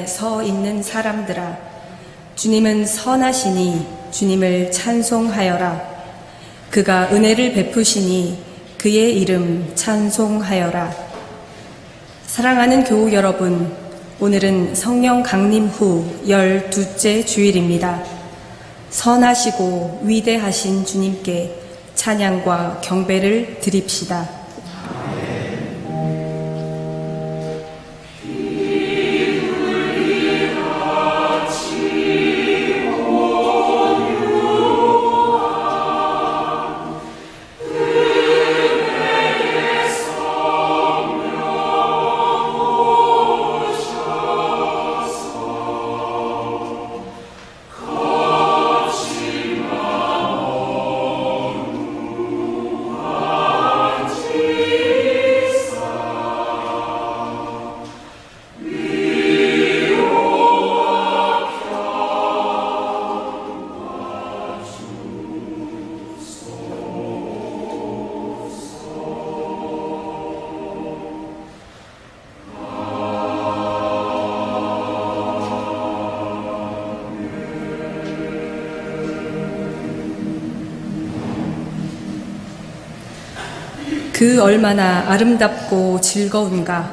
서 있는 사람들아, 주님은 선하시니 주님을 찬송하여라. 그가 은혜를 베푸시니 그의 이름 찬송하여라. 사랑하는 교우 여러분, 오늘은 성령 강림 후 12째 주일입니다. 선하시고 위대하신 주님께 찬양과 경배를 드립시다. 그 얼마나 아름답고 즐거운가.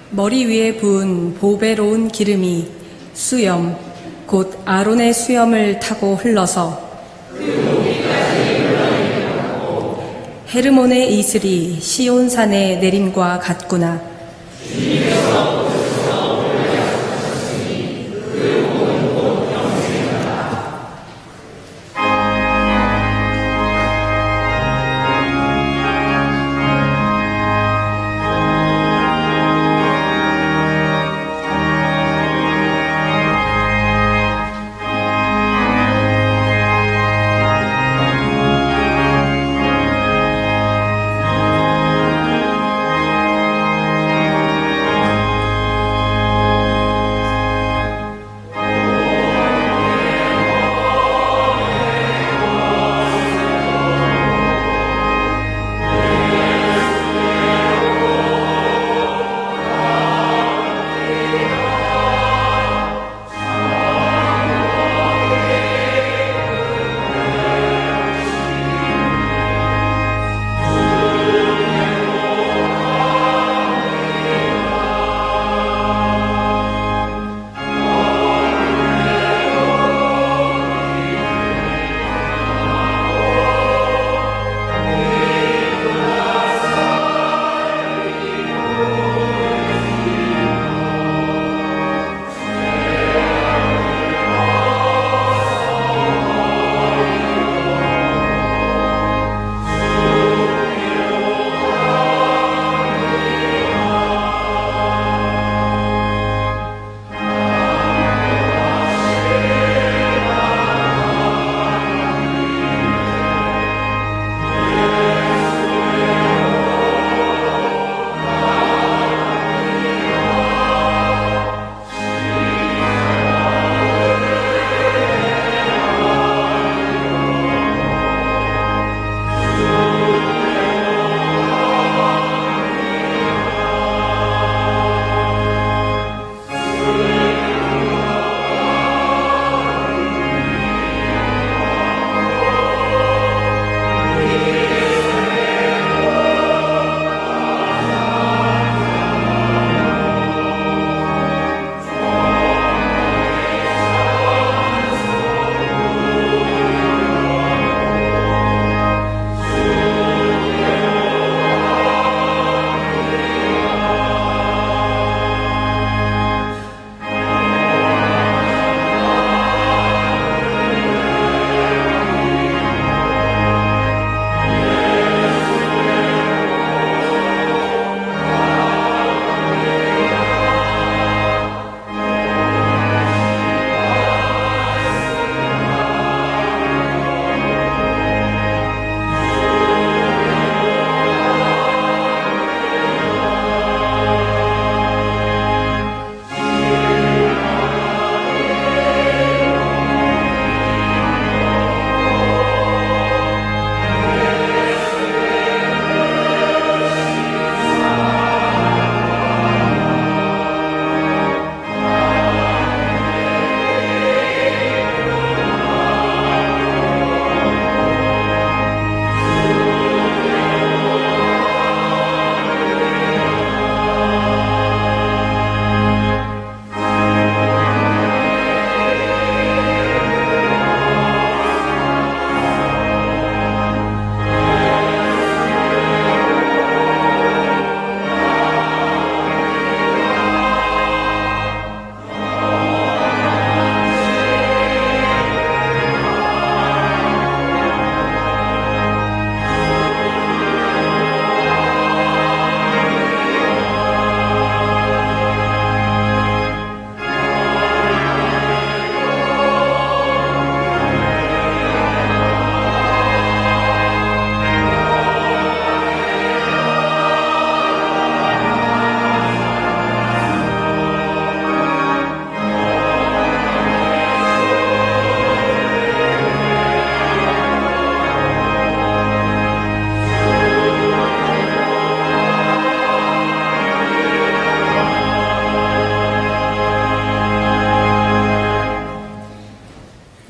머리 위에 부은 보배로운 기름이 수염, 곧 아론의 수염을 타고 흘러서 헤르몬의 이슬이 시온산에 내림과 같구나.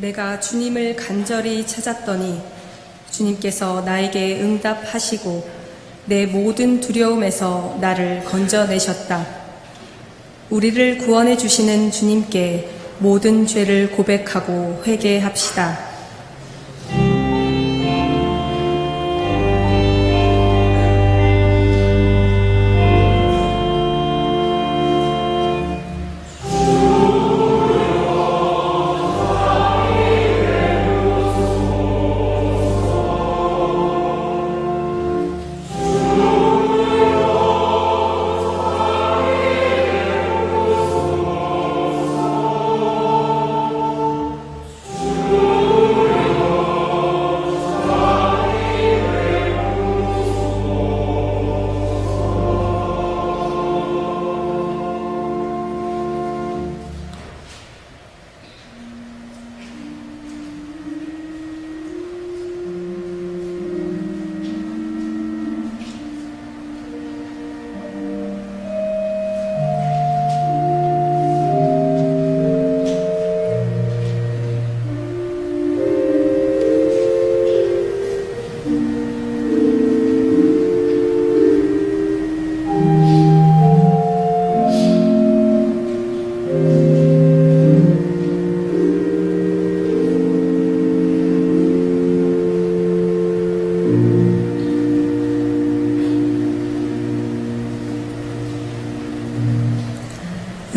내가 주님을 간절히 찾았더니 주님께서 나에게 응답하시고 내 모든 두려움에서 나를 건져내셨다. 우리를 구원해 주시는 주님께 모든 죄를 고백하고 회개합시다.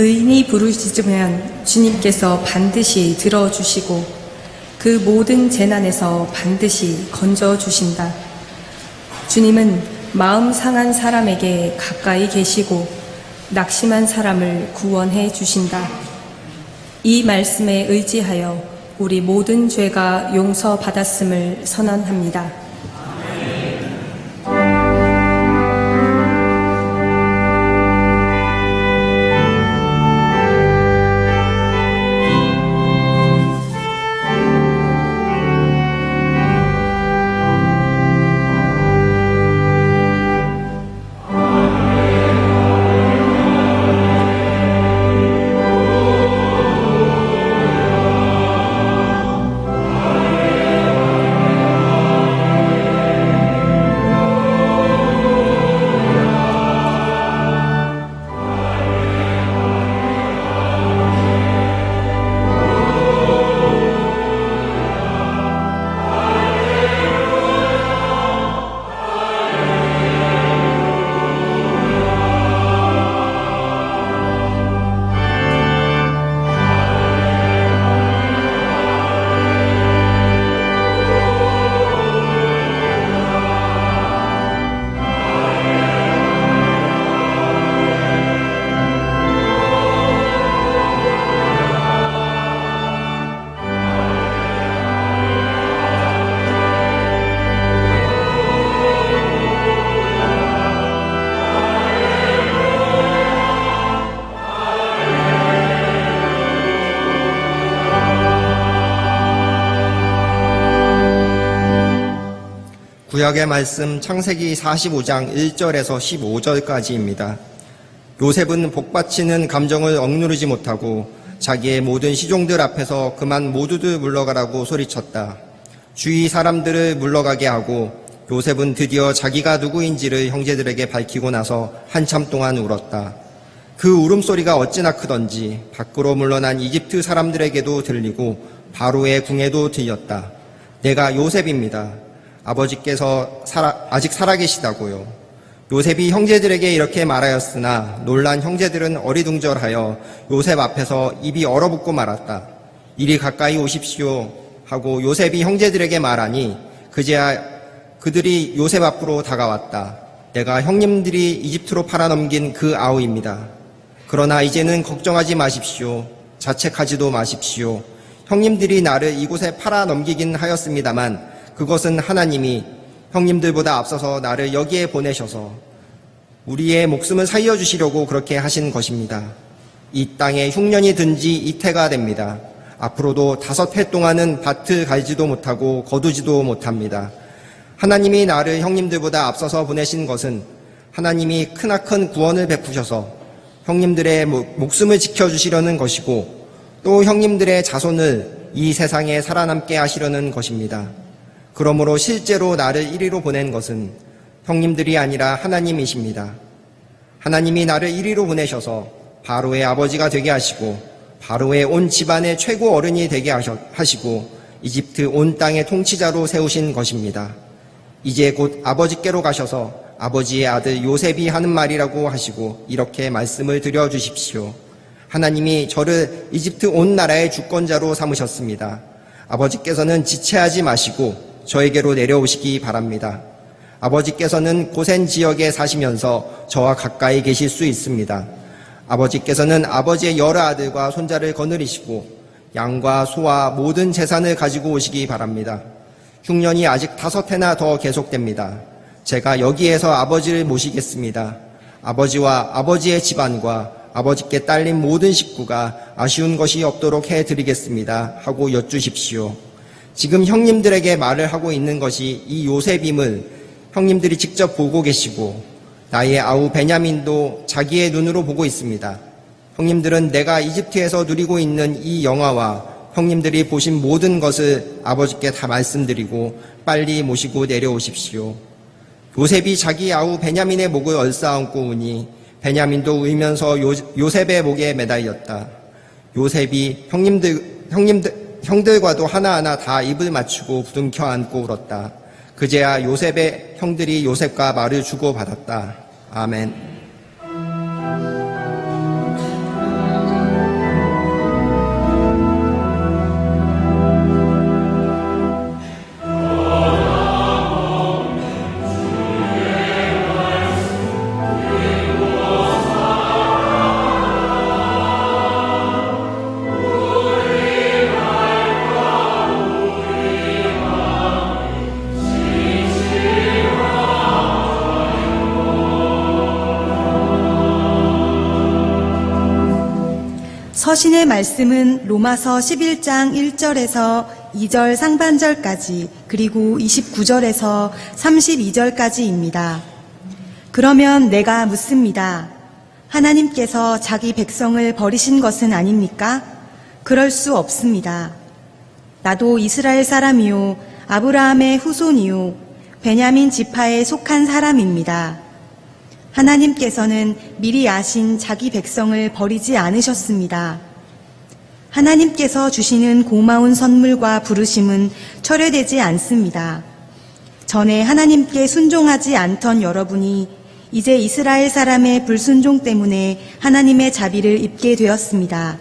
의인이 부르짖으면 주님께서 반드시 들어주시고 그 모든 재난에서 반드시 건져주신다. 주님은 마음 상한 사람에게 가까이 계시고 낙심한 사람을 구원해 주신다. 이 말씀에 의지하여 우리 모든 죄가 용서받았음을 선언합니다. 구약의 말씀 창세기 45장 1절에서 15절까지입니다. 요셉은 복받치는 감정을 억누르지 못하고 자기의 모든 시종들 앞에서 그만 모두들 물러가라고 소리쳤다. 주위 사람들을 물러가게 하고 요셉은 드디어 자기가 누구인지를 형제들에게 밝히고 나서 한참 동안 울었다. 그 울음소리가 어찌나 크던지 밖으로 물러난 이집트 사람들에게도 들리고 바로의 궁에도 들렸다. 내가 요셉입니다. 아버지께서 아직 살아계시다고요. 요셉이 형제들에게 이렇게 말하였으나 놀란 형제들은 어리둥절하여 요셉 앞에서 입이 얼어붙고 말았다. 이리 가까이 오십시오 하고 요셉이 형제들에게 말하니 그제야 그들이 요셉 앞으로 다가왔다. 내가 형님들이 이집트로 팔아넘긴 그 아우입니다. 그러나 이제는 걱정하지 마십시오. 자책하지도 마십시오. 형님들이 나를 이곳에 팔아넘기긴 하였습니다만 그것은 하나님이 형님들보다 앞서서 나를 여기에 보내셔서 우리의 목숨을 살려주시려고 그렇게 하신 것입니다. 이 땅에 흉년이 든 지 이태가 됩니다. 앞으로도 5해 동안은 밭을 갈지도 못하고 거두지도 못합니다. 하나님이 나를 형님들보다 앞서서 보내신 것은 하나님이 크나큰 구원을 베푸셔서 형님들의 목숨을 지켜주시려는 것이고 또 형님들의 자손을 이 세상에 살아남게 하시려는 것입니다. 그러므로 실제로 나를 이리로 보낸 것은 형님들이 아니라 하나님이십니다. 하나님이 나를 이리로 보내셔서 바로의 아버지가 되게 하시고 바로의 온 집안의 최고 어른이 되게 하시고 이집트 온 땅의 통치자로 세우신 것입니다. 이제 곧 아버지께로 가셔서 아버지의 아들 요셉이 하는 말이라고 하시고 이렇게 말씀을 드려주십시오. 하나님이 저를 이집트 온 나라의 주권자로 삼으셨습니다. 아버지께서는 지체하지 마시고 저에게로 내려오시기 바랍니다. 아버지께서는 고센 지역에 사시면서 저와 가까이 계실 수 있습니다. 아버지께서는 아버지의 여러 아들과 손자를 거느리시고 양과 소와 모든 재산을 가지고 오시기 바랍니다. 흉년이 아직 5해나 더 계속됩니다. 제가 여기에서 아버지를 모시겠습니다. 아버지와 아버지의 집안과 아버지께 딸린 모든 식구가 아쉬운 것이 없도록 해드리겠습니다. 하고 여쭈십시오. 지금 형님들에게 말을 하고 있는 것이 이 요셉임을 형님들이 직접 보고 계시고 나의 아우 베냐민도 자기의 눈으로 보고 있습니다. 형님들은 내가 이집트에서 누리고 있는 이 영화와 형님들이 보신 모든 것을 아버지께 다 말씀드리고 빨리 모시고 내려오십시오. 요셉이 자기 아우 베냐민의 목을 얼싸안고 우니 베냐민도 울면서 요셉의 목에 매달렸다. 요셉이 형들과도 하나하나 다 입을 맞추고 부둥켜 안고 울었다. 그제야 요셉의 형들이 요셉과 말을 주고받았다. 아멘. 서신의 말씀은 로마서 11장 1절에서 2절 상반절까지 그리고 29절에서 32절까지입니다. 그러면 내가 묻습니다. 하나님께서 자기 백성을 버리신 것은 아닙니까? 그럴 수 없습니다. 나도 이스라엘 사람이요 아브라함의 후손이요 베냐민 지파에 속한 사람입니다. 하나님께서는 미리 아신 자기 백성을 버리지 않으셨습니다. 하나님께서 주시는 고마운 선물과 부르심은 철회되지 않습니다. 전에 하나님께 순종하지 않던 여러분이 이제 이스라엘 사람의 불순종 때문에 하나님의 자비를 입게 되었습니다.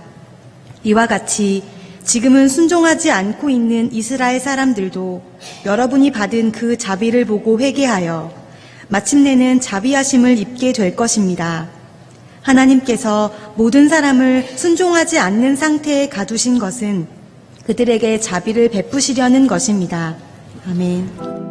이와 같이 지금은 순종하지 않고 있는 이스라엘 사람들도 여러분이 받은 그 자비를 보고 회개하여 마침내는 자비하심을 입게 될 것입니다. 하나님께서 모든 사람을 순종하지 않는 상태에 가두신 것은 그들에게 자비를 베푸시려는 것입니다. 아멘.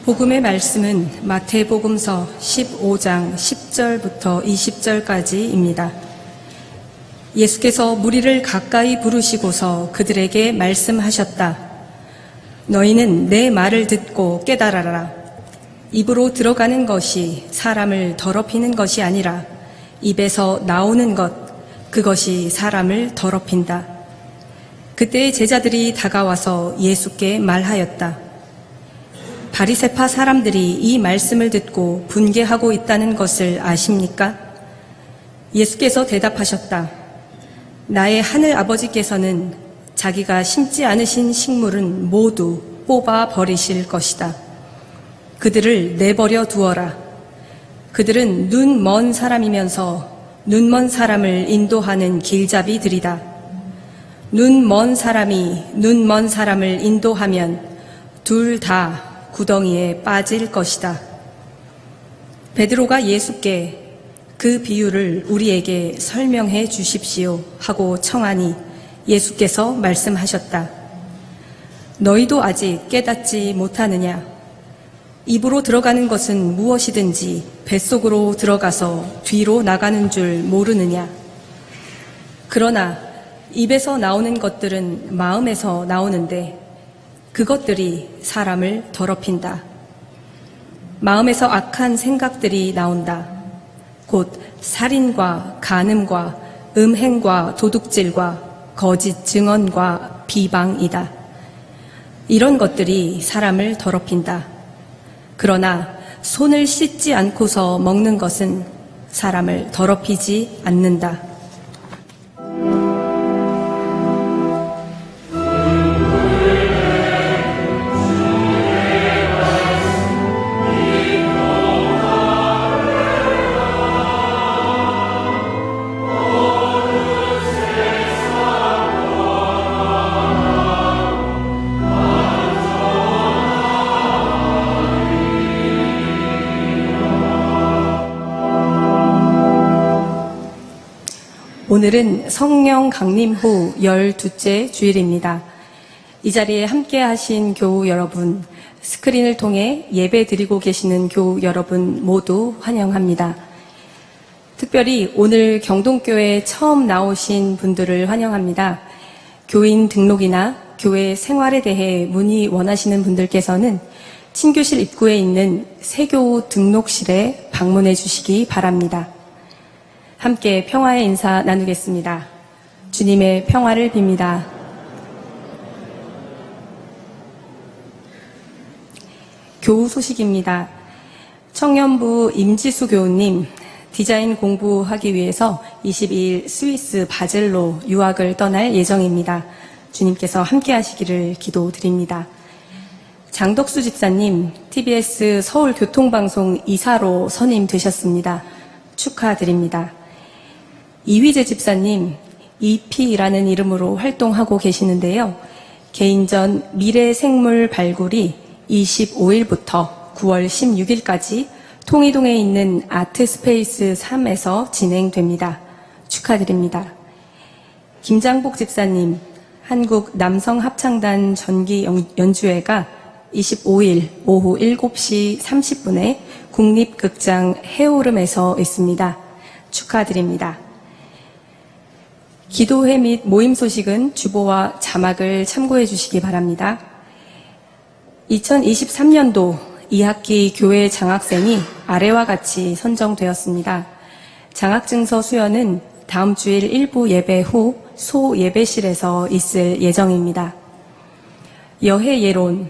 복음의 말씀은 마태복음서 15장 10절부터 20절까지입니다. 예수께서 무리를 가까이 부르시고서 그들에게 말씀하셨다. 너희는 내 말을 듣고 깨달아라. 입으로 들어가는 것이 사람을 더럽히는 것이 아니라 입에서 나오는 것, 그것이 사람을 더럽힌다. 그때 제자들이 다가와서 예수께 말하였다. 바리새파 사람들이 이 말씀을 듣고 분개하고 있다는 것을 아십니까? 예수께서 대답하셨다. 나의 하늘 아버지께서는 자기가 심지 않으신 식물은 모두 뽑아 버리실 것이다. 그들을 내버려 두어라. 그들은 눈 먼 사람이면서 눈 먼 사람을 인도하는 길잡이들이다. 눈 먼 사람이 눈 먼 사람을 인도하면 둘 다 구덩이에 빠질 것이다. 베드로가 예수께 그 비유를 우리에게 설명해 주십시오 하고 청하니 예수께서 말씀하셨다. 너희도 아직 깨닫지 못하느냐? 입으로 들어가는 것은 무엇이든지 뱃속으로 들어가서 뒤로 나가는 줄 모르느냐? 그러나 입에서 나오는 것들은 마음에서 나오는데 그것들이 사람을 더럽힌다. 마음에서 악한 생각들이 나온다. 곧 살인과 간음과 음행과 도둑질과 거짓 증언과 비방이다. 이런 것들이 사람을 더럽힌다. 그러나 손을 씻지 않고서 먹는 것은 사람을 더럽히지 않는다. 오늘은 성령 강림 후 12째 주일입니다. 이 자리에 함께 하신 교우 여러분, 스크린을 통해 예배 드리고 계시는 교우 여러분 모두 환영합니다. 특별히 오늘 경동교회에 처음 나오신 분들을 환영합니다. 교인 등록이나 교회 생활에 대해 문의 원하시는 분들께서는 친교실 입구에 있는 새교우 등록실에 방문해 주시기 바랍니다. 함께 평화의 인사 나누겠습니다. 주님의 평화를 빕니다. 교우 소식입니다. 청년부 임지수 교우님, 디자인 공부하기 위해서 22일 스위스 바젤로 유학을 떠날 예정입니다. 주님께서 함께 하시기를 기도드립니다. 장덕수 집사님, TBS 서울교통방송 이사로 선임되셨습니다. 축하드립니다. 이휘재 집사님, EP라는 이름으로 활동하고 계시는데요. 개인전 미래생물 발굴이 25일부터 9월 16일까지 통이동에 있는 아트스페이스 3에서 진행됩니다. 축하드립니다. 김장복 집사님, 한국 남성합창단 전기 연주회가 25일 오후 7시 30분에 국립극장 해오름에서 있습니다. 축하드립니다. 기도회 및 모임 소식은 주보와 자막을 참고해 주시기 바랍니다. 2023년도 2학기 교회 장학생이 아래와 같이 선정되었습니다. 장학증서 수여는 다음 주일 일부 예배 후 소 예배실에서 있을 예정입니다. 여해 예론,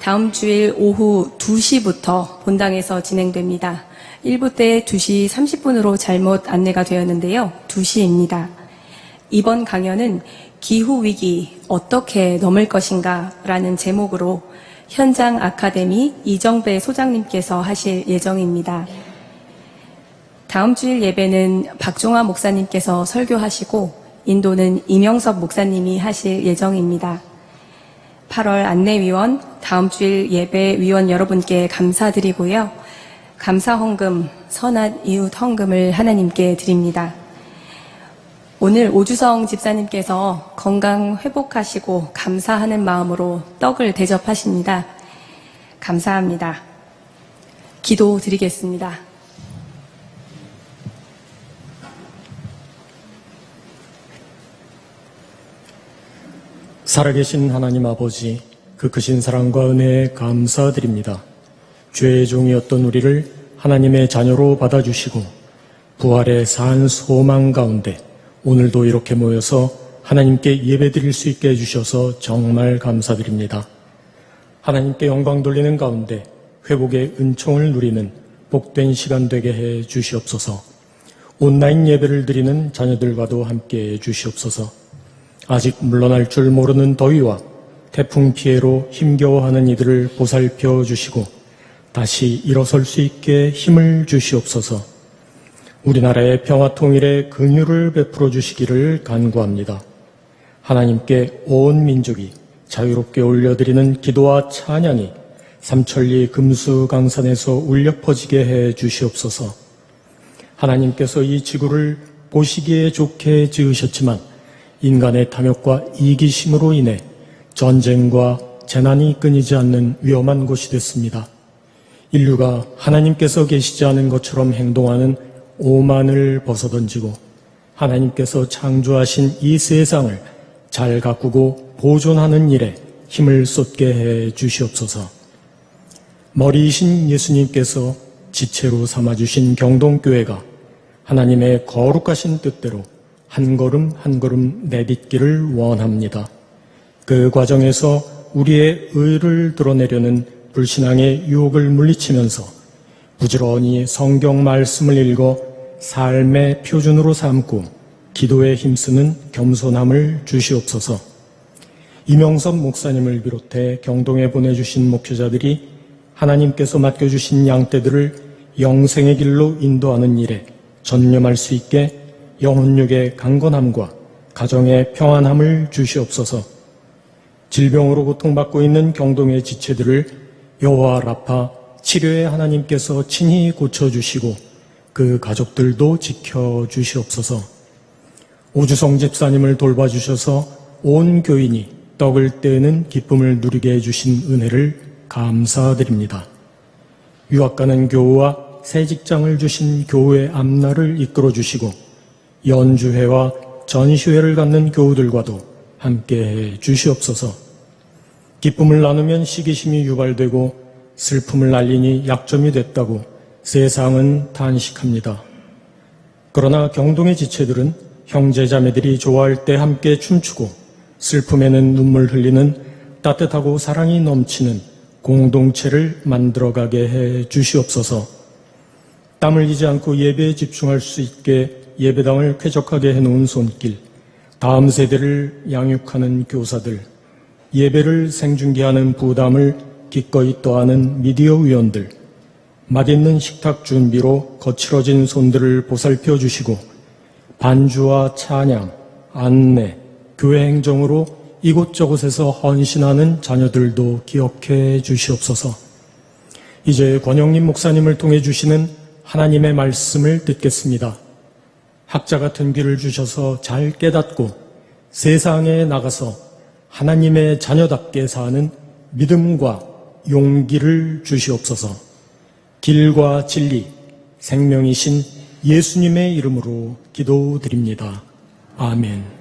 다음 주일 오후 2시부터 본당에서 진행됩니다. 1부 때 2시 30분으로 잘못 안내가 되었는데요. 2시입니다. 이번 강연은 기후위기 어떻게 넘을 것인가 라는 제목으로 현장 아카데미 이정배 소장님께서 하실 예정입니다. 다음 주일 예배는 박종화 목사님께서 설교하시고 인도는 이명섭 목사님이 하실 예정입니다. 8월 안내위원, 다음 주일 예배위원 여러분께 감사드리고요. 감사 헌금, 선한 이웃 헌금을 하나님께 드립니다. 오늘 오주성 집사님께서 건강 회복하시고 감사하는 마음으로 떡을 대접하십니다. 감사합니다. 기도 드리겠습니다. 살아계신 하나님 아버지, 그 크신 사랑과 은혜에 감사드립니다. 죄의 종이었던 우리를 하나님의 자녀로 받아주시고 부활의 산 소망 가운데 오늘도 이렇게 모여서 하나님께 예배드릴 수 있게 해주셔서 정말 감사드립니다. 하나님께 영광 돌리는 가운데 회복의 은총을 누리는 복된 시간 되게 해 주시옵소서. 온라인 예배를 드리는 자녀들과도 함께 해 주시옵소서. 아직 물러날 줄 모르는 더위와 태풍 피해로 힘겨워하는 이들을 보살펴 주시고 다시 일어설 수 있게 힘을 주시옵소서. 우리나라의 평화 통일에 긍휼을 베풀어 주시기를 간구합니다. 하나님께 온 민족이 자유롭게 올려드리는 기도와 찬양이 삼천리 금수강산에서 울려 퍼지게 해 주시옵소서. 하나님께서 이 지구를 보시기에 좋게 지으셨지만 인간의 탐욕과 이기심으로 인해 전쟁과 재난이 끊이지 않는 위험한 곳이 됐습니다. 인류가 하나님께서 계시지 않은 것처럼 행동하는 오만을 벗어던지고 하나님께서 창조하신 이 세상을 잘 가꾸고 보존하는 일에 힘을 쏟게 해 주시옵소서. 머리이신 예수님께서 지체로 삼아주신 경동교회가 하나님의 거룩하신 뜻대로 한 걸음 한 걸음 내딛기를 원합니다. 그 과정에서 우리의 의를 드러내려는 불신앙의 유혹을 물리치면서 부지런히 성경 말씀을 읽어 삶의 표준으로 삼고 기도에 힘쓰는 겸손함을 주시옵소서. 이명섭 목사님을 비롯해 경동에 보내주신 목회자들이 하나님께서 맡겨주신 양떼들을 영생의 길로 인도하는 일에 전념할 수 있게 영혼육의 강건함과 가정의 평안함을 주시옵소서. 질병으로 고통받고 있는 경동의 지체들을 여호와 라파 치료의 하나님께서 친히 고쳐주시고 그 가족들도 지켜주시옵소서. 오주성 집사님을 돌봐주셔서 온 교인이 떡을 떼는 기쁨을 누리게 해주신 은혜를 감사드립니다. 유학 가는 교우와 새 직장을 주신 교우의 앞날을 이끌어 주시고 연주회와 전시회를 갖는 교우들과도 함께해 주시옵소서. 기쁨을 나누면 시기심이 유발되고 슬픔을 날리니 약점이 됐다고 세상은 탄식합니다. 그러나 경동의 지체들은 형제자매들이 좋아할 때 함께 춤추고 슬픔에는 눈물 흘리는 따뜻하고 사랑이 넘치는 공동체를 만들어가게 해 주시옵소서. 땀 흘리지 않고 예배에 집중할 수 있게 예배당을 쾌적하게 해놓은 손길, 다음 세대를 양육하는 교사들, 예배를 생중계하는 부담을 기꺼이 떠안은 미디어 위원들, 맛있는 식탁 준비로 거칠어진 손들을 보살펴 주시고 반주와 찬양, 안내, 교회 행정으로 이곳저곳에서 헌신하는 자녀들도 기억해 주시옵소서. 이제 권영림 목사님을 통해 주시는 하나님의 말씀을 듣겠습니다. 학자 같은 귀를 주셔서 잘 깨닫고 세상에 나가서 하나님의 자녀답게 사는 믿음과 용기를 주시옵소서. 길과 진리, 생명이신 예수님의 이름으로 기도드립니다. 아멘.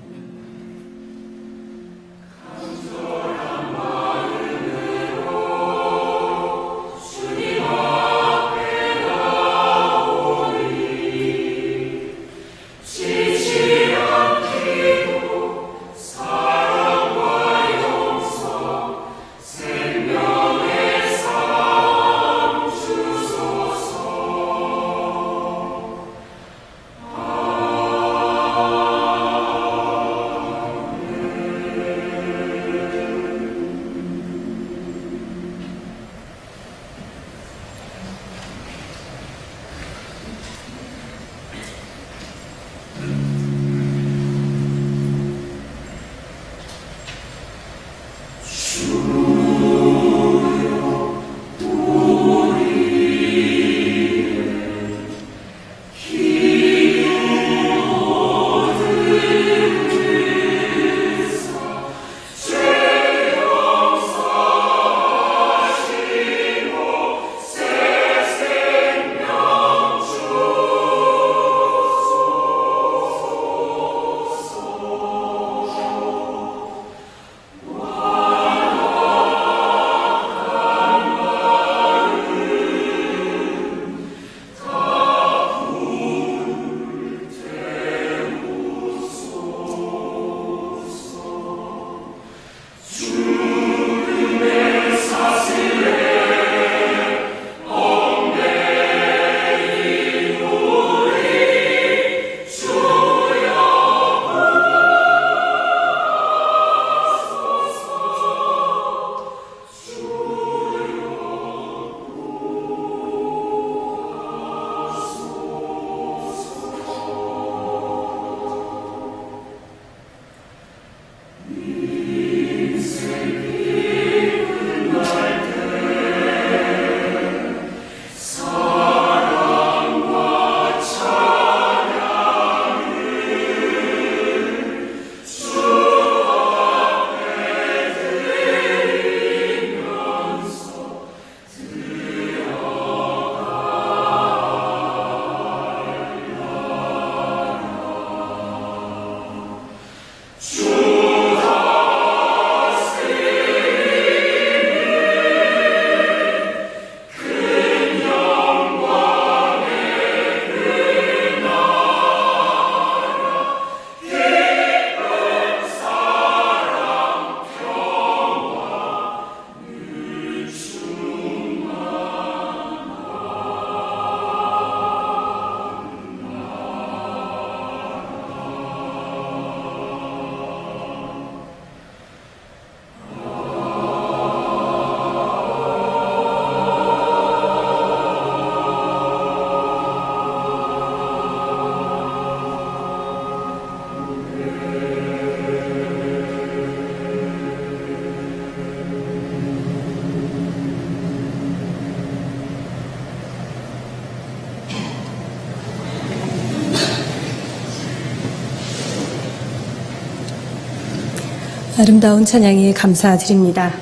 아름다운 찬양에 감사드립니다.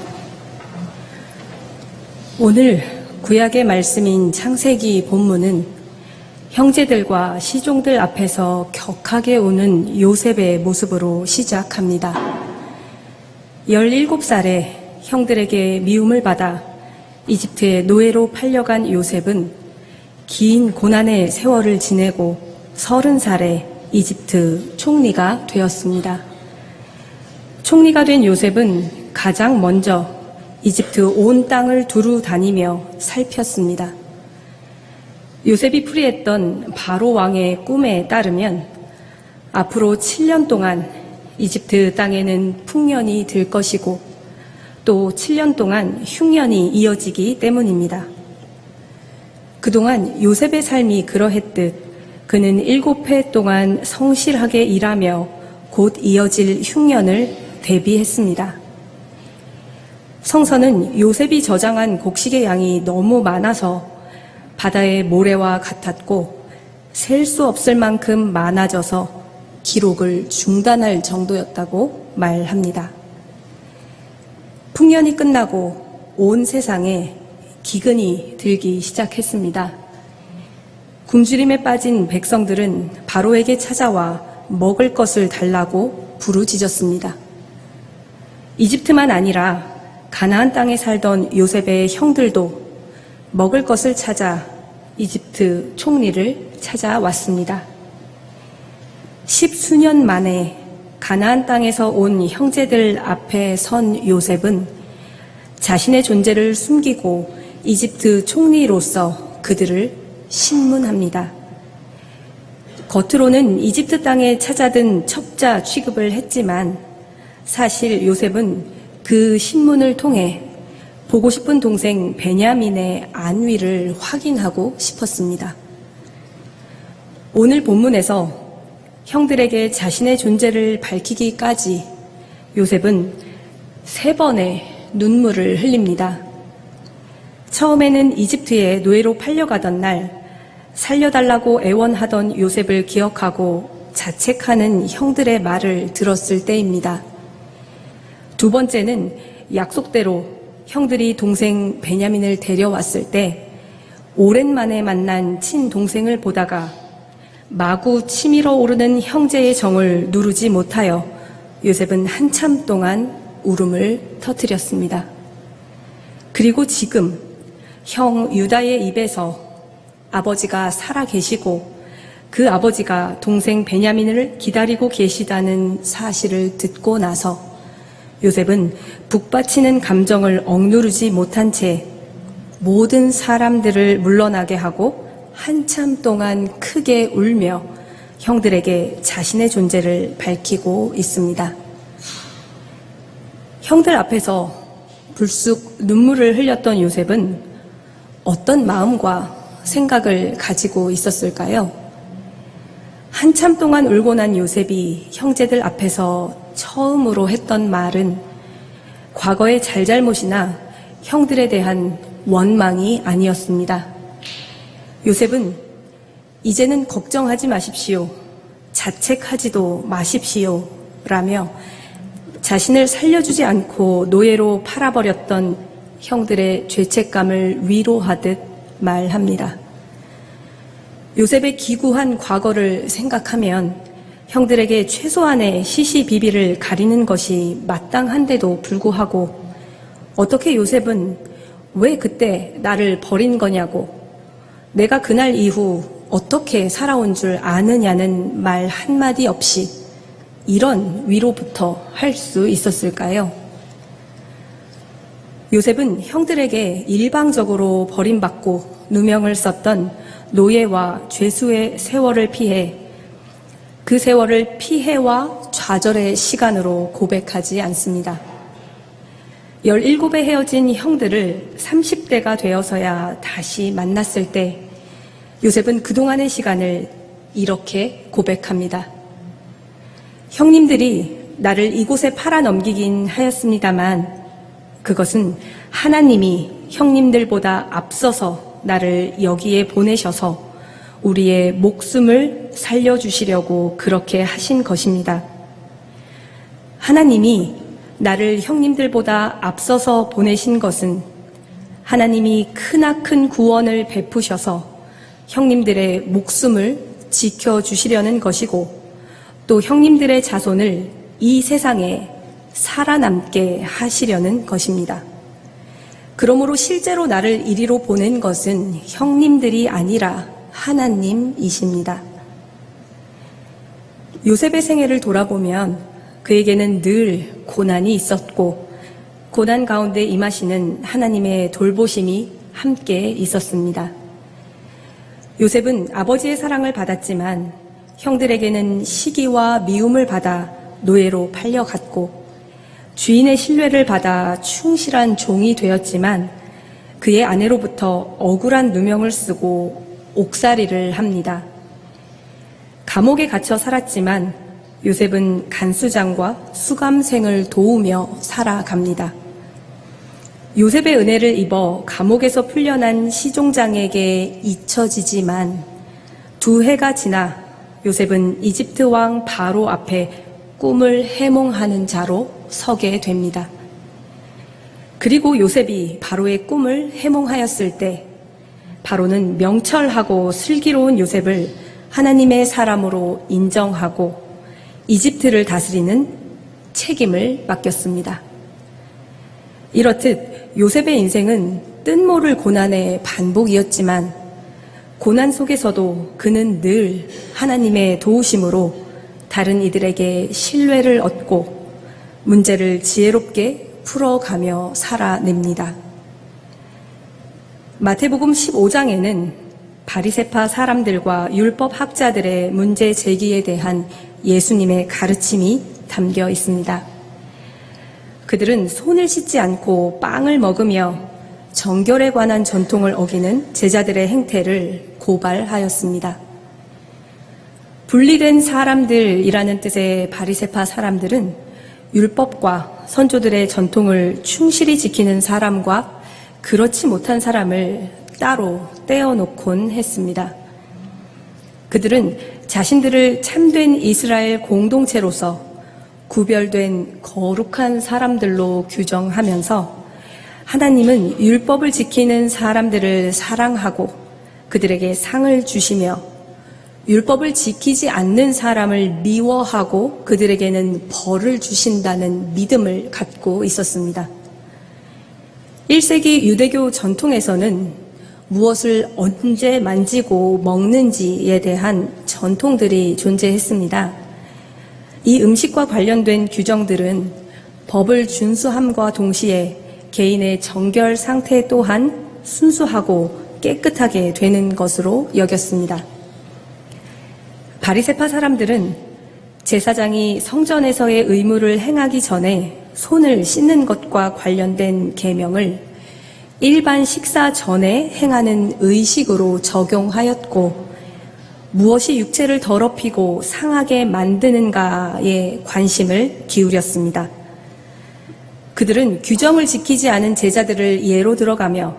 오늘 구약의 말씀인 창세기 본문은 형제들과 시종들 앞에서 격하게 우는 요셉의 모습으로 시작합니다. 17살에 형들에게 미움을 받아 이집트의 노예로 팔려간 요셉은 긴 고난의 세월을 지내고 30살에 이집트 총리가 되었습니다. 총리가 된 요셉은 가장 먼저 이집트 온 땅을 두루 다니며 살폈습니다. 요셉이 풀이했던 바로 왕의 꿈에 따르면 앞으로 7년 동안 이집트 땅에는 풍년이 들 것이고 또 7년 동안 흉년이 이어지기 때문입니다. 그동안 요셉의 삶이 그러했듯 그는 7해 동안 성실하게 일하며 곧 이어질 흉년을 대비했습니다. 성서는 요셉이 저장한 곡식의 양이 너무 많아서 바다의 모래와 같았고 셀 수 없을 만큼 많아져서 기록을 중단할 정도였다고 말합니다. 풍년이 끝나고 온 세상에 기근이 들기 시작했습니다. 굶주림에 빠진 백성들은 바로에게 찾아와 먹을 것을 달라고 부르짖었습니다. 이집트만 아니라 가나안 땅에 살던 요셉의 형들도 먹을 것을 찾아 이집트 총리를 찾아왔습니다. 10수년 만에 가나안 땅에서 온 형제들 앞에 선 요셉은 자신의 존재를 숨기고 이집트 총리로서 그들을 신문합니다. 겉으로는 이집트 땅에 찾아든 첩자 취급을 했지만 사실 요셉은 그 신문을 통해 보고 싶은 동생 베냐민의 안위를 확인하고 싶었습니다. 오늘 본문에서 형들에게 자신의 존재를 밝히기까지 요셉은 3번의 눈물을 흘립니다. 처음에는 이집트에 노예로 팔려가던 날 살려달라고 애원하던 요셉을 기억하고 자책하는 형들의 말을 들었을 때입니다. 두 번째는 약속대로 형들이 동생 베냐민을 데려왔을 때 오랜만에 만난 친동생을 보다가 마구 치밀어 오르는 형제의 정을 누르지 못하여 요셉은 한참 동안 울음을 터뜨렸습니다. 그리고 지금 형 유다의 입에서 아버지가 살아 계시고 그 아버지가 동생 베냐민을 기다리고 계시다는 사실을 듣고 나서 요셉은 북받치는 감정을 억누르지 못한 채 모든 사람들을 물러나게 하고 한참 동안 크게 울며 형들에게 자신의 존재를 밝히고 있습니다. 형들 앞에서 불쑥 눈물을 흘렸던 요셉은 어떤 마음과 생각을 가지고 있었을까요? 한참 동안 울고 난 요셉이 형제들 앞에서 처음으로 했던 말은 과거의 잘잘못이나 형들에 대한 원망이 아니었습니다. 요셉은 이제는 걱정하지 마십시오. 자책하지도 마십시오. 라며 자신을 살려주지 않고 노예로 팔아버렸던 형들의 죄책감을 위로하듯 말합니다. 요셉의 기구한 과거를 생각하면 형들에게 최소한의 시시비비를 가리는 것이 마땅한데도 불구하고 어떻게 요셉은 왜 그때 나를 버린 거냐고 내가 그날 이후 어떻게 살아온 줄 아느냐는 말 한마디 없이 이런 위로부터 할 수 있었을까요? 요셉은 형들에게 일방적으로 버림받고 누명을 썼던 노예와 죄수의 세월을 피해 그 세월을 피해와 좌절의 시간으로 고백하지 않습니다. 17에 헤어진 형들을 30대가 되어서야 다시 만났을 때 요셉은 그동안의 시간을 이렇게 고백합니다. 형님들이 나를 이곳에 팔아 넘기긴 하였습니다만 그것은 하나님이 형님들보다 앞서서 나를 여기에 보내셔서 우리의 목숨을 살려주시려고 그렇게 하신 것입니다. 하나님이 나를 형님들보다 앞서서 보내신 것은 하나님이 크나큰 구원을 베푸셔서 형님들의 목숨을 지켜주시려는 것이고 또 형님들의 자손을 이 세상에 살아남게 하시려는 것입니다. 그러므로 실제로 나를 이리로 보낸 것은 형님들이 아니라 하나님이십니다. 요셉의 생애를 돌아보면 그에게는 늘 고난이 있었고 고난 가운데 임하시는 하나님의 돌보심이 함께 있었습니다. 요셉은 아버지의 사랑을 받았지만 형들에게는 시기와 미움을 받아 노예로 팔려갔고 주인의 신뢰를 받아 충실한 종이 되었지만 그의 아내로부터 억울한 누명을 쓰고 옥살이를 합니다. 감옥에 갇혀 살았지만 요셉은 간수장과 수감생을 도우며 살아갑니다. 요셉의 은혜를 입어 감옥에서 풀려난 시종장에게 잊혀지지만 2해가 지나 요셉은 이집트 왕 바로 앞에 꿈을 해몽하는 자로 서게 됩니다. 그리고 요셉이 바로의 꿈을 해몽하였을 때 바로는 명철하고 슬기로운 요셉을 하나님의 사람으로 인정하고 이집트를 다스리는 책임을 맡겼습니다. 이렇듯 요셉의 인생은 뜻모를 고난의 반복이었지만 고난 속에서도 그는 늘 하나님의 도우심으로 다른 이들에게 신뢰를 얻고 문제를 지혜롭게 풀어가며 살아냅니다. 마태복음 15장에는 바리새파 사람들과 율법 학자들의 문제 제기에 대한 예수님의 가르침이 담겨 있습니다. 그들은 손을 씻지 않고 빵을 먹으며 정결에 관한 전통을 어기는 제자들의 행태를 고발하였습니다. 분리된 사람들이라는 뜻의 바리새파 사람들은 율법과 선조들의 전통을 충실히 지키는 사람과 그렇지 못한 사람을 따로 떼어놓곤 했습니다. 그들은 자신들을 참된 이스라엘 공동체로서 구별된 거룩한 사람들로 규정하면서 하나님은 율법을 지키는 사람들을 사랑하고 그들에게 상을 주시며 율법을 지키지 않는 사람을 미워하고 그들에게는 벌을 주신다는 믿음을 갖고 있었습니다. 1세기 유대교 전통에서는 무엇을 언제 만지고 먹는지에 대한 전통들이 존재했습니다. 이 음식과 관련된 규정들은 법을 준수함과 동시에 개인의 정결 상태 또한 순수하고 깨끗하게 되는 것으로 여겼습니다. 바리새파 사람들은 제사장이 성전에서의 의무를 행하기 전에 손을 씻는 것과 관련된 계명을 일반 식사 전에 행하는 의식으로 적용하였고 무엇이 육체를 더럽히고 상하게 만드는가에 관심을 기울였습니다. 그들은 규정을 지키지 않은 제자들을 예로 들어가며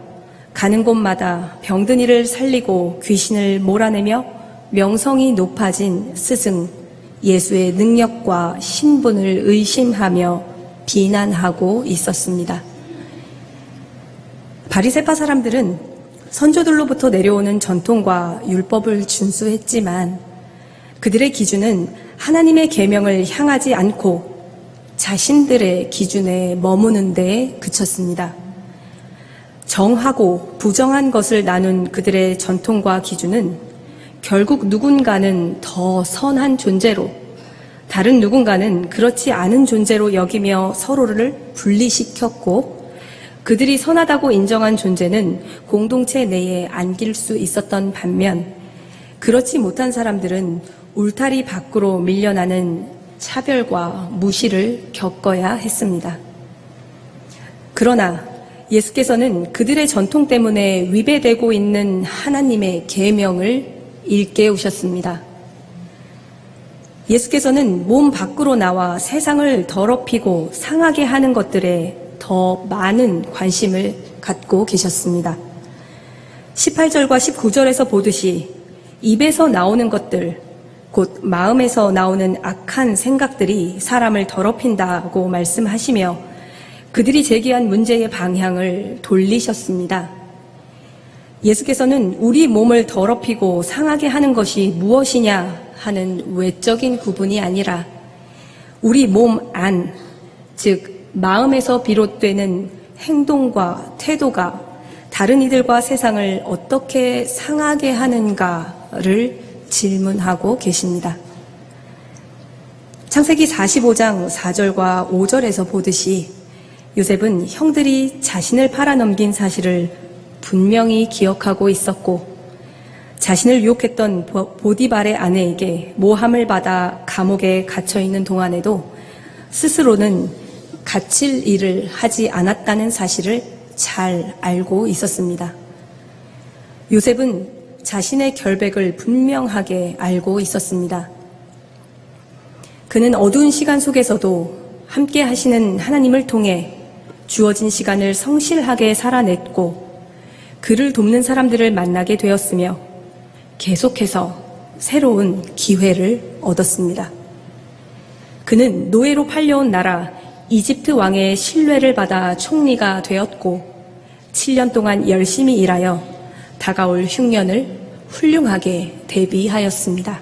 가는 곳마다 병든 이를 살리고 귀신을 몰아내며 명성이 높아진 스승 예수의 능력과 신분을 의심하며 비난하고 있었습니다. 바리새파 사람들은 선조들로부터 내려오는 전통과 율법을 준수했지만 그들의 기준은 하나님의 계명을 향하지 않고 자신들의 기준에 머무는 데에 그쳤습니다. 정하고 부정한 것을 나눈 그들의 전통과 기준은 결국 누군가는 더 선한 존재로 다른 누군가는 그렇지 않은 존재로 여기며 서로를 분리시켰고 그들이 선하다고 인정한 존재는 공동체 내에 안길 수 있었던 반면 그렇지 못한 사람들은 울타리 밖으로 밀려나는 차별과 무시를 겪어야 했습니다. 그러나 예수께서는 그들의 전통 때문에 위배되고 있는 하나님의 계명을 일깨우셨습니다. 예수께서는 몸 밖으로 나와 세상을 더럽히고 상하게 하는 것들에 더 많은 관심을 갖고 계셨습니다. 18절과 19절에서 보듯이 입에서 나오는 것들, 곧 마음에서 나오는 악한 생각들이 사람을 더럽힌다고 말씀하시며 그들이 제기한 문제의 방향을 돌리셨습니다. 예수께서는 우리 몸을 더럽히고 상하게 하는 것이 무엇이냐 하는 외적인 구분이 아니라 우리 몸 안, 즉 마음에서 비롯되는 행동과 태도가 다른 이들과 세상을 어떻게 상하게 하는가를 질문하고 계십니다. 창세기 45장 4절과 5절에서 보듯이 요셉은 형들이 자신을 팔아넘긴 사실을 분명히 기억하고 있었고 자신을 유혹했던 보디발의 아내에게 모함을 받아 감옥에 갇혀있는 동안에도 스스로는 갇힐 일을 하지 않았다는 사실을 잘 알고 있었습니다. 요셉은 자신의 결백을 분명하게 알고 있었습니다. 그는 어두운 시간 속에서도 함께 하시는 하나님을 통해 주어진 시간을 성실하게 살아냈고 그를 돕는 사람들을 만나게 되었으며 계속해서 새로운 기회를 얻었습니다. 그는 노예로 팔려온 나라 이집트 왕의 신뢰를 받아 총리가 되었고 7년 동안 열심히 일하여 다가올 흉년을 훌륭하게 대비하였습니다.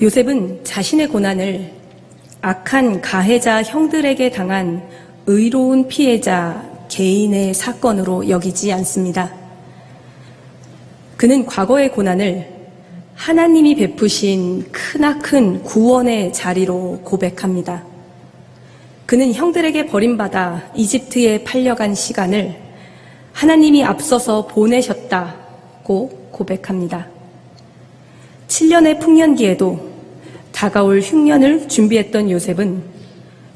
요셉은 자신의 고난을 악한 가해자 형들에게 당한 의로운 피해자 개인의 사건으로 여기지 않습니다. 그는 과거의 고난을 하나님이 베푸신 크나큰 구원의 자리로 고백합니다. 그는 형들에게 버림받아 이집트에 팔려간 시간을 하나님이 앞서서 보내셨다고 고백합니다. 7년의 풍년기에도 다가올 흉년을 준비했던 요셉은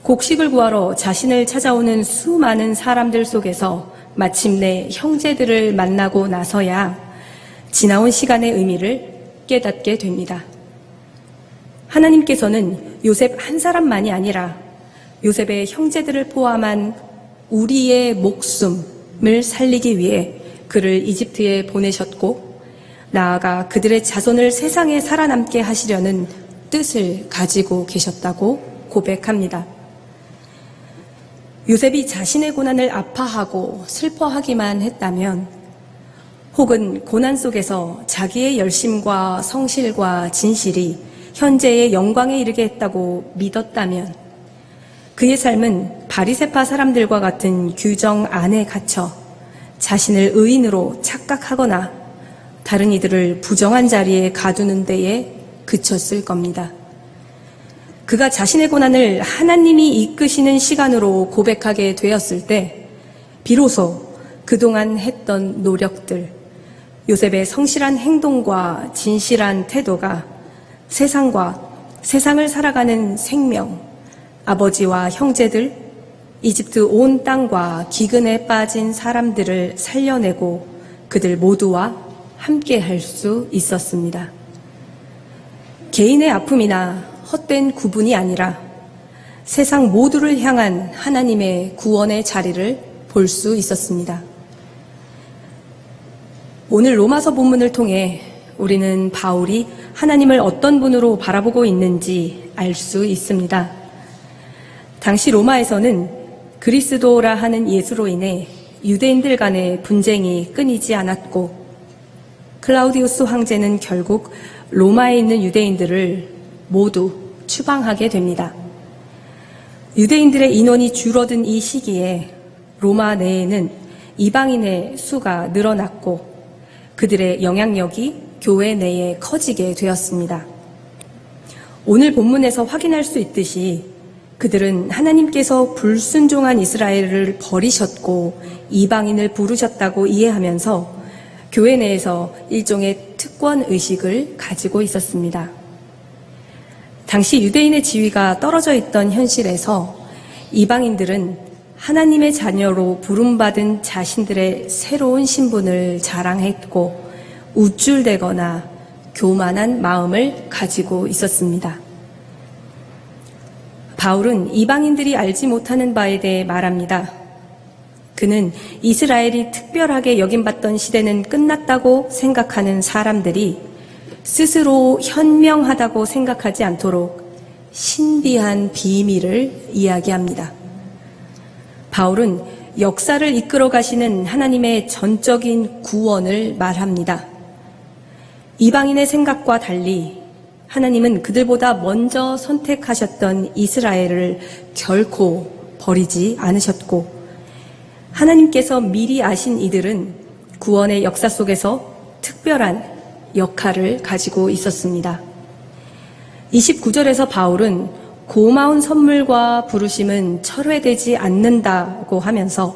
곡식을 구하러 자신을 찾아오는 수많은 사람들 속에서 마침내 형제들을 만나고 나서야 지나온 시간의 의미를 깨닫게 됩니다. 하나님께서는 요셉 한 사람만이 아니라 요셉의 형제들을 포함한 우리의 목숨을 살리기 위해 그를 이집트에 보내셨고 나아가 그들의 자손을 세상에 살아남게 하시려는 뜻을 가지고 계셨다고 고백합니다. 요셉이 자신의 고난을 아파하고 슬퍼하기만 했다면 혹은 고난 속에서 자기의 열심과 성실과 진실이 현재의 영광에 이르게 했다고 믿었다면 그의 삶은 바리새파 사람들과 같은 규정 안에 갇혀 자신을 의인으로 착각하거나 다른 이들을 부정한 자리에 가두는 데에 그쳤을 겁니다. 그가 자신의 고난을 하나님이 이끄시는 시간으로 고백하게 되었을 때 비로소 그동안 했던 노력들, 요셉의 성실한 행동과 진실한 태도가 세상과 세상을 살아가는 생명, 아버지와 형제들, 이집트 온 땅과 기근에 빠진 사람들을 살려내고 그들 모두와 함께 할 수 있었습니다. 개인의 아픔이나 헛된 구분이 아니라 세상 모두를 향한 하나님의 구원의 자리를 볼 수 있었습니다. 오늘 로마서 본문을 통해 우리는 바울이 하나님을 어떤 분으로 바라보고 있는지 알 수 있습니다. 당시 로마에서는 그리스도라 하는 예수로 인해 유대인들 간의 분쟁이 끊이지 않았고 클라우디우스 황제는 결국 로마에 있는 유대인들을 모두 추방하게 됩니다. 유대인들의 인원이 줄어든 이 시기에 로마 내에는 이방인의 수가 늘어났고 그들의 영향력이 교회 내에 커지게 되었습니다. 오늘 본문에서 확인할 수 있듯이 그들은 하나님께서 불순종한 이스라엘을 버리셨고 이방인을 부르셨다고 이해하면서 교회 내에서 일종의 특권 의식을 가지고 있었습니다. 당시 유대인의 지위가 떨어져 있던 현실에서 이방인들은 하나님의 자녀로 부름받은 자신들의 새로운 신분을 자랑했고 우쭐대거나 교만한 마음을 가지고 있었습니다. 바울은 이방인들이 알지 못하는 바에 대해 말합니다. 그는 이스라엘이 특별하게 여김받던 시대는 끝났다고 생각하는 사람들이 스스로 현명하다고 생각하지 않도록 신비한 비밀을 이야기합니다. 바울은 역사를 이끌어 가시는 하나님의 전적인 구원을 말합니다. 이방인의 생각과 달리 하나님은 그들보다 먼저 선택하셨던 이스라엘을 결코 버리지 않으셨고, 하나님께서 미리 아신 이들은 구원의 역사 속에서 특별한 역할을 가지고 있었습니다. 29절에서 바울은 고마운 선물과 부르심은 철회되지 않는다고 하면서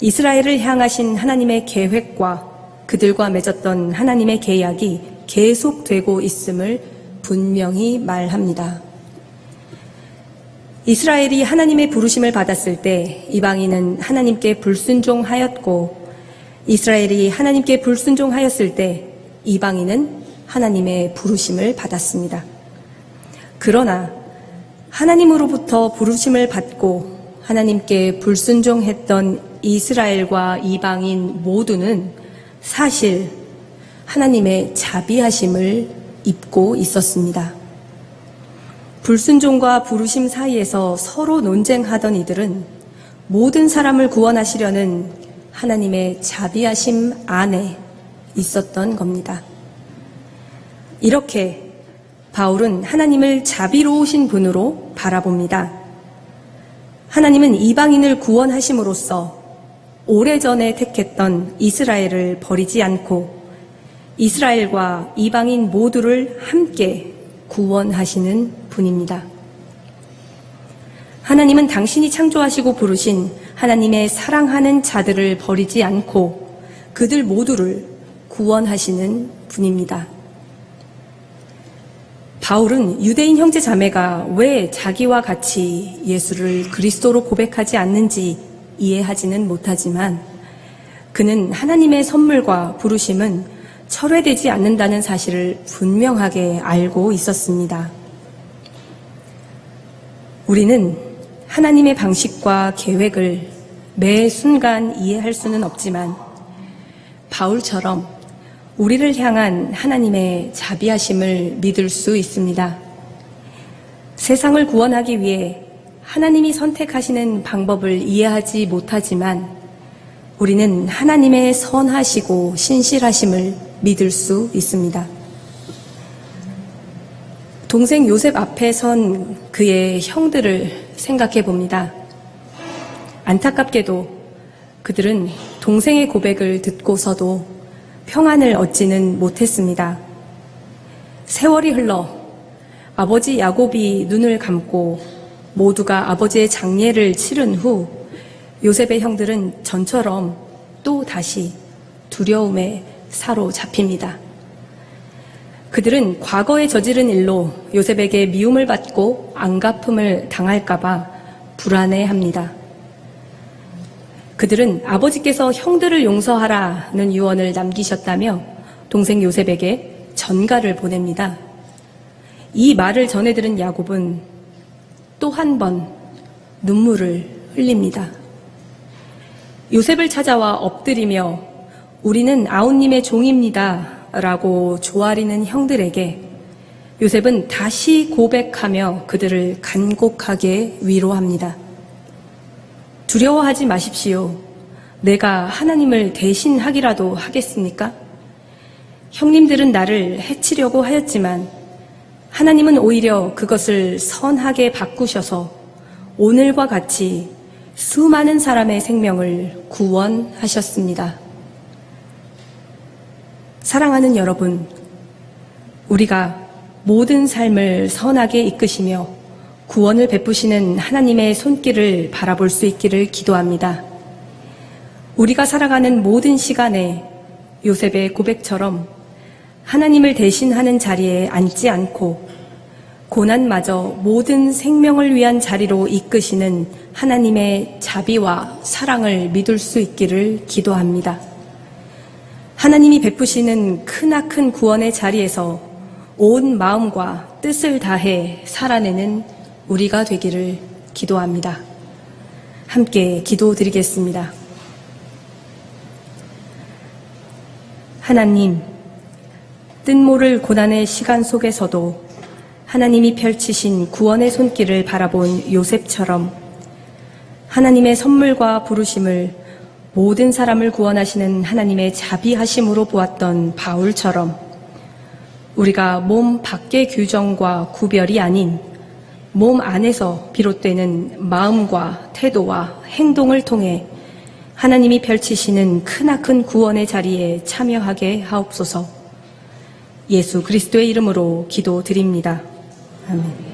이스라엘을 향하신 하나님의 계획과 그들과 맺었던 하나님의 계약이 계속되고 있음을 분명히 말합니다. 이스라엘이 하나님의 부르심을 받았을 때 이방인은 하나님께 불순종하였고, 이스라엘이 하나님께 불순종하였을 때 이방인은 하나님의 부르심을 받았습니다. 그러나 하나님으로부터 부르심을 받고 하나님께 불순종했던 이스라엘과 이방인 모두는 사실 하나님의 자비하심을 입고 있었습니다. 불순종과 부르심 사이에서 서로 논쟁하던 이들은 모든 사람을 구원하시려는 하나님의 자비하심 안에 있었던 겁니다. 이렇게 바울은 하나님을 자비로우신 분으로 바라봅니다. 하나님은 이방인을 구원하심으로써 오래전에 택했던 이스라엘을 버리지 않고 이스라엘과 이방인 모두를 함께 구원하시는 분입니다. 하나님은 당신이 창조하시고 부르신 하나님의 사랑하는 자들을 버리지 않고 그들 모두를 구원하시는 분입니다. 바울은 유대인 형제 자매가 왜 자기와 같이 예수를 그리스도로 고백하지 않는지 이해하지는 못하지만 그는 하나님의 선물과 부르심은 철회되지 않는다는 사실을 분명하게 알고 있었습니다. 우리는 하나님의 방식과 계획을 매 순간 이해할 수는 없지만 바울처럼 우리를 향한 하나님의 자비하심을 믿을 수 있습니다. 세상을 구원하기 위해 하나님이 선택하시는 방법을 이해하지 못하지만 우리는 하나님의 선하시고 신실하심을 믿을 수 있습니다. 동생 요셉 앞에 선 그의 형들을 생각해 봅니다. 안타깝게도 그들은 동생의 고백을 듣고서도 평안을 얻지는 못했습니다. 세월이 흘러 아버지 야곱이 눈을 감고 모두가 아버지의 장례를 치른 후 요셉의 형들은 전처럼 또 다시 두려움에 사로잡힙니다. 그들은 과거에 저지른 일로 요셉에게 미움을 받고 안갚음을 당할까봐 불안해합니다. 그들은 아버지께서 형들을 용서하라는 유언을 남기셨다며 동생 요셉에게 전가를 보냅니다. 이 말을 전해 들은 야곱은 또 한 번 눈물을 흘립니다. 요셉을 찾아와 엎드리며 우리는 아우님의 종입니다 라고 조아리는 형들에게 요셉은 다시 고백하며 그들을 간곡하게 위로합니다. 두려워하지 마십시오. 내가 하나님을 대신하기라도 하겠습니까? 형님들은 나를 해치려고 하였지만 하나님은 오히려 그것을 선하게 바꾸셔서 오늘과 같이 수많은 사람의 생명을 구원하셨습니다. 사랑하는 여러분, 우리가 모든 삶을 선하게 이끄시며 구원을 베푸시는 하나님의 손길을 바라볼 수 있기를 기도합니다. 우리가 살아가는 모든 시간에 요셉의 고백처럼 하나님을 대신하는 자리에 앉지 않고 고난마저 모든 생명을 위한 자리로 이끄시는 하나님의 자비와 사랑을 믿을 수 있기를 기도합니다. 하나님이 베푸시는 크나큰 구원의 자리에서 온 마음과 뜻을 다해 살아내는 우리가 되기를 기도합니다. 함께 기도드리겠습니다. 하나님, 뜻모를 고난의 시간 속에서도 하나님이 펼치신 구원의 손길을 바라본 요셉처럼 하나님의 선물과 부르심을 모든 사람을 구원하시는 하나님의 자비하심으로 보았던 바울처럼 우리가 몸 밖의 규정과 구별이 아닌 몸 안에서 비롯되는 마음과 태도와 행동을 통해 하나님이 펼치시는 크나큰 구원의 자리에 참여하게 하옵소서. 예수 그리스도의 이름으로 기도드립니다. 아멘.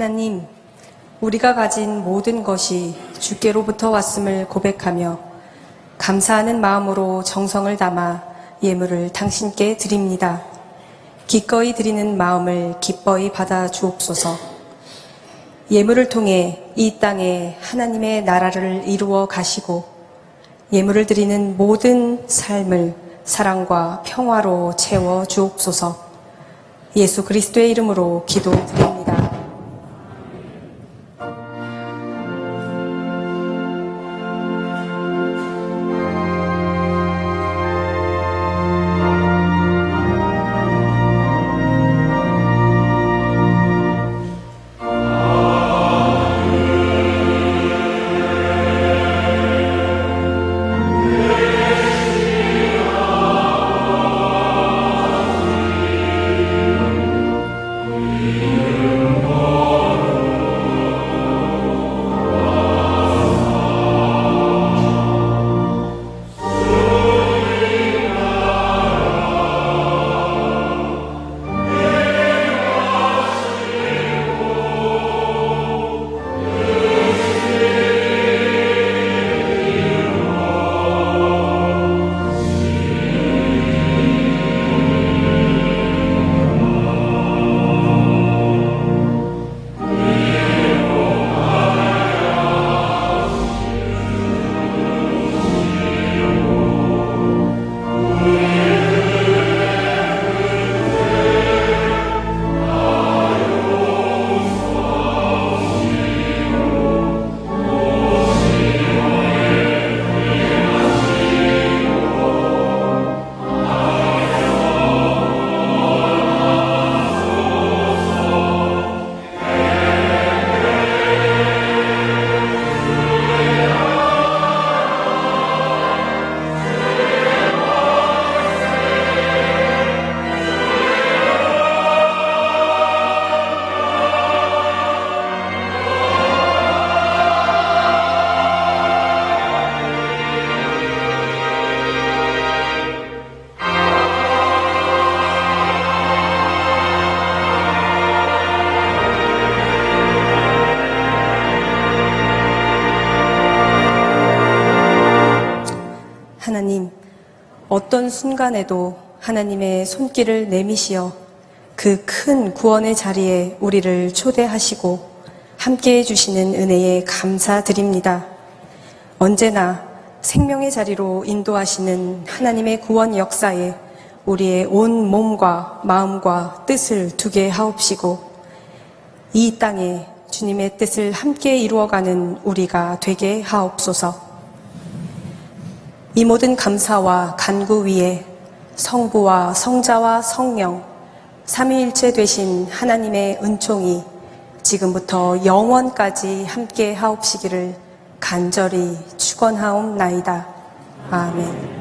하나님, 우리가 가진 모든 것이 주께로부터 왔음을 고백하며 감사하는 마음으로 정성을 담아 예물을 당신께 드립니다. 기꺼이 드리는 마음을 기뻐이 받아 주옵소서. 예물을 통해 이 땅에 하나님의 나라를 이루어 가시고 예물을 드리는 모든 삶을 사랑과 평화로 채워 주옵소서. 예수 그리스도의 이름으로 기도드립니다. 하나님, 어떤 순간에도 하나님의 손길을 내미시어 그 큰 구원의 자리에 우리를 초대하시고 함께해 주시는 은혜에 감사드립니다. 언제나 생명의 자리로 인도하시는 하나님의 구원 역사에 우리의 온 몸과 마음과 뜻을 두게 하옵시고 이 땅에 주님의 뜻을 함께 이루어가는 우리가 되게 하옵소서. 이 모든 감사와 간구 위에 성부와 성자와 성령 삼위일체 되신 하나님의 은총이 지금부터 영원까지 함께 하옵시기를 간절히 축원하옵나이다. 아멘.